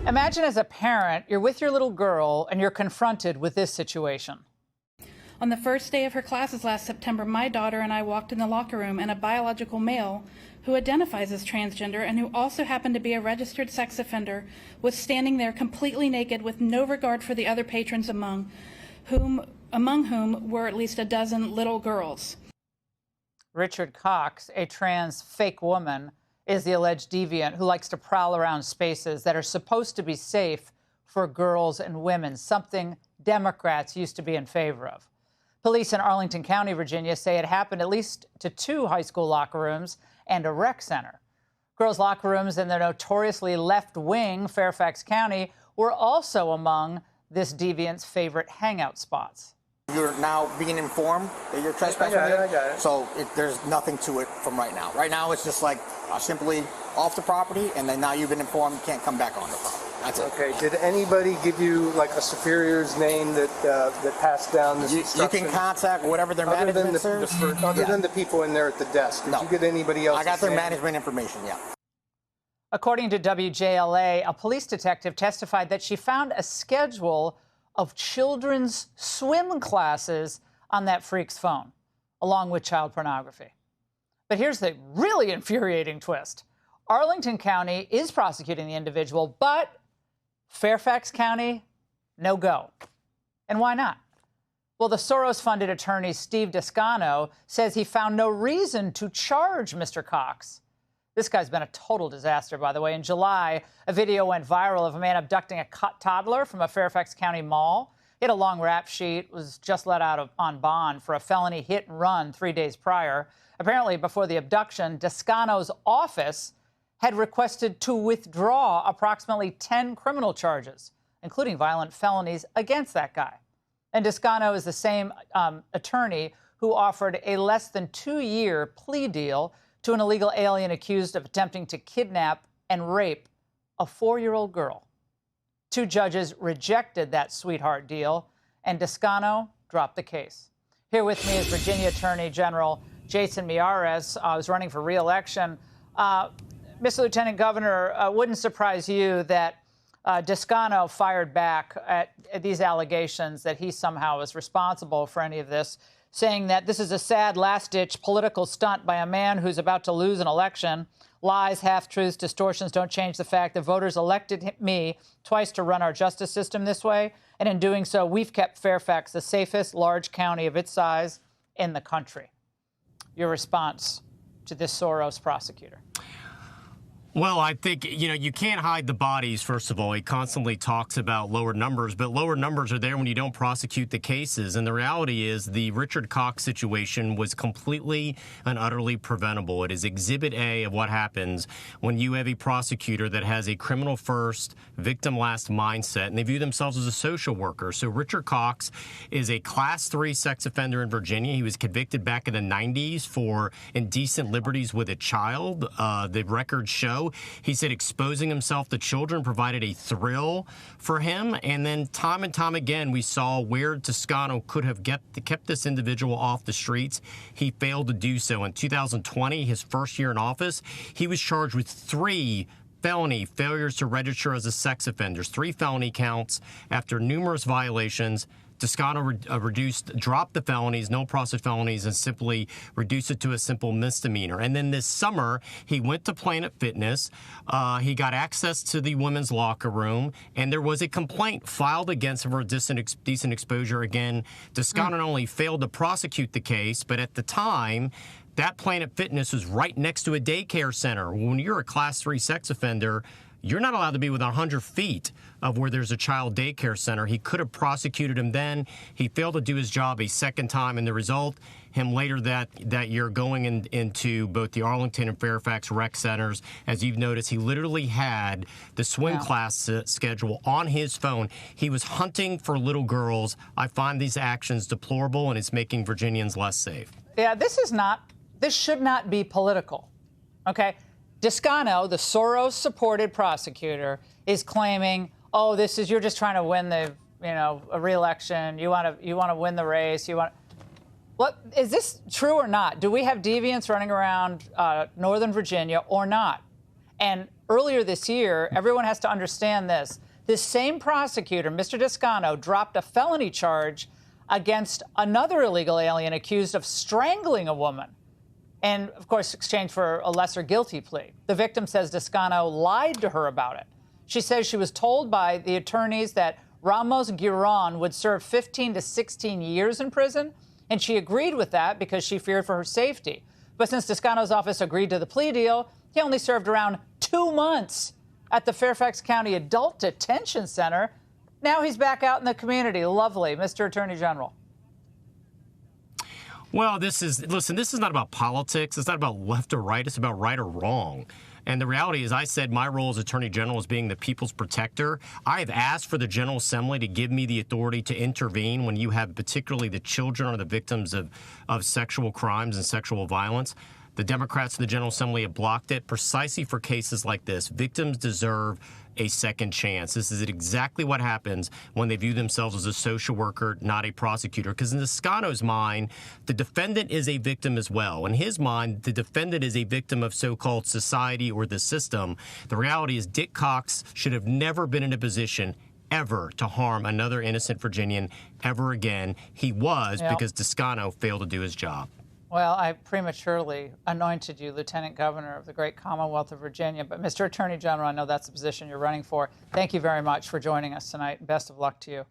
Imagine as a parent, you're with your little girl and you're confronted with this situation. On the first day of her classes last September, my daughter and I walked in the locker room, and a biological male who identifies as transgender and who also happened to be a registered sex offender was standing there completely naked with no regard for the other patrons, among whom were at least a dozen little girls. Richard Cox, a trans fake woman, is the alleged deviant who likes to prowl around spaces that are supposed to be safe for girls and women, something Democrats used to be in favor of. Police in Arlington County, Virginia, say it happened at least to 2 high school locker rooms and a rec center. Girls' locker rooms in the notoriously left-wing Fairfax County were also among this deviant's favorite hangout spots. You're now being informed that you're trespassing. I got it. So there's nothing to it from right now. Right now, it's just like simply off the property, and then now you've been informed you can't come back on the property. That's it. Okay. Did anybody give you like a superior's name that passed down this instruction? You can contact whatever their management serves. Other than the people in there at the desk. Did you get anybody else? I got their management information, yeah. According to WJLA, a police detective testified that she found a schedule of children's swim classes on that freak's phone, along with child pornography. But here's the really infuriating twist. Arlington County is prosecuting the individual, but Fairfax County, no go. And why not? Well, the Soros-funded attorney Steve Descano says he found no reason to charge Mr. Cox. This guy's been a total disaster, by the way. In July, a video went viral of a man abducting a toddler from a Fairfax County mall. He had a long rap sheet, was just let out on bond for a felony hit and run 3 days prior. Apparently, before the abduction, Descano's office had requested to withdraw approximately 10 criminal charges, including violent felonies against that guy. And Descano is the same attorney who offered a less than 2-year plea deal to an illegal alien accused of attempting to kidnap and rape a 4-year-old girl. 2 judges rejected that sweetheart deal, and Descano dropped the case. Here with me is Virginia Attorney General Jason Miyares, who's running for re-election. Mr. Lieutenant Governor, wouldn't surprise you that Descano fired back at these allegations that he somehow is responsible for any of this, saying that this is a sad last-ditch political stunt by a man who's about to lose an election. Lies, half-truths, distortions don't change the fact that voters elected me twice to run our justice system this way, and in doing so, we've kept Fairfax the safest large county of its size in the country. Your response to this Soros prosecutor? Well, I think, you can't hide the bodies, first of all. He constantly talks about lower numbers, but lower numbers are there when you don't prosecute the cases. And the reality is the Richard Cox situation was completely and utterly preventable. It is Exhibit A of what happens when you have a prosecutor that has a criminal first, victim last mindset, and they view themselves as a social worker. So Richard Cox is a Class 3 sex offender in Virginia. He was convicted back in the 90s for indecent liberties with a child. The records show. He said exposing himself to children provided a thrill for him. And then time and time again, we saw where Descano could have kept this individual off the streets. He failed to do so. In 2020, his first year in office, he was charged with 3 felony failures to register as a sex offender, 3 felony counts after numerous violations. Descano dropped the felonies, no process felonies, and simply reduced it to a simple misdemeanor. And then this summer, he went to Planet Fitness. He got access to the women's locker room, and there was a complaint filed against him for decent exposure. Again, Descano not only failed to prosecute the case, but at the time, that Planet Fitness was right next to a daycare center. When you're a Class 3 sex offender, you're not allowed to be within 100 feet of where there's a child daycare center. He could have prosecuted him then. He failed to do his job a second time, and the result, him later that year going into both the Arlington and Fairfax rec centers. As you've noticed, he literally had the swim class schedule on his phone. He was hunting for little girls. I find these actions deplorable, and it's making Virginians less safe. Yeah, this should not be political, okay? Descano, the Soros-supported prosecutor, is claiming, oh, you're just trying to win a re-election. You want to win the race. What is this true or not? Do we have deviants running around Northern Virginia or not? And earlier this year, everyone has to understand this. This same prosecutor, Mr. Descano, dropped a felony charge against another illegal alien accused of strangling a woman and, of course, exchanged for a lesser guilty plea. The victim says Descano lied to her about it. She says she was told by the attorneys that Ramos Giron would serve 15 to 16 years in prison, and she agreed with that because she feared for her safety. But since Descano's office agreed to the plea deal, he only served around 2 months at the Fairfax County Adult Detention Center. Now he's back out in the community. Lovely, Mr. Attorney General. Well, listen, this is not about politics. It's not about left or right. It's about right or wrong. And the reality is, I said my role as Attorney General is being the people's protector. I have asked for the General Assembly to give me the authority to intervene when you have particularly the children or the victims of sexual crimes and sexual violence. The Democrats in the General Assembly have blocked it precisely for cases like this. Victims deserve a second chance. This is exactly what happens when they view themselves as a social worker, not a prosecutor. Because in Descano's mind, the defendant is a victim as well. In his mind, the defendant is a victim of so-called society or the system. The reality is Dick Cox should have never been in a position ever to harm another innocent Virginian ever again. He was because Descano failed to do his job. Well, I prematurely anointed you Lieutenant Governor of the great Commonwealth of Virginia. But, Mr. Attorney General, I know that's the position you're running for. Thank you very much for joining us tonight. Best of luck to you.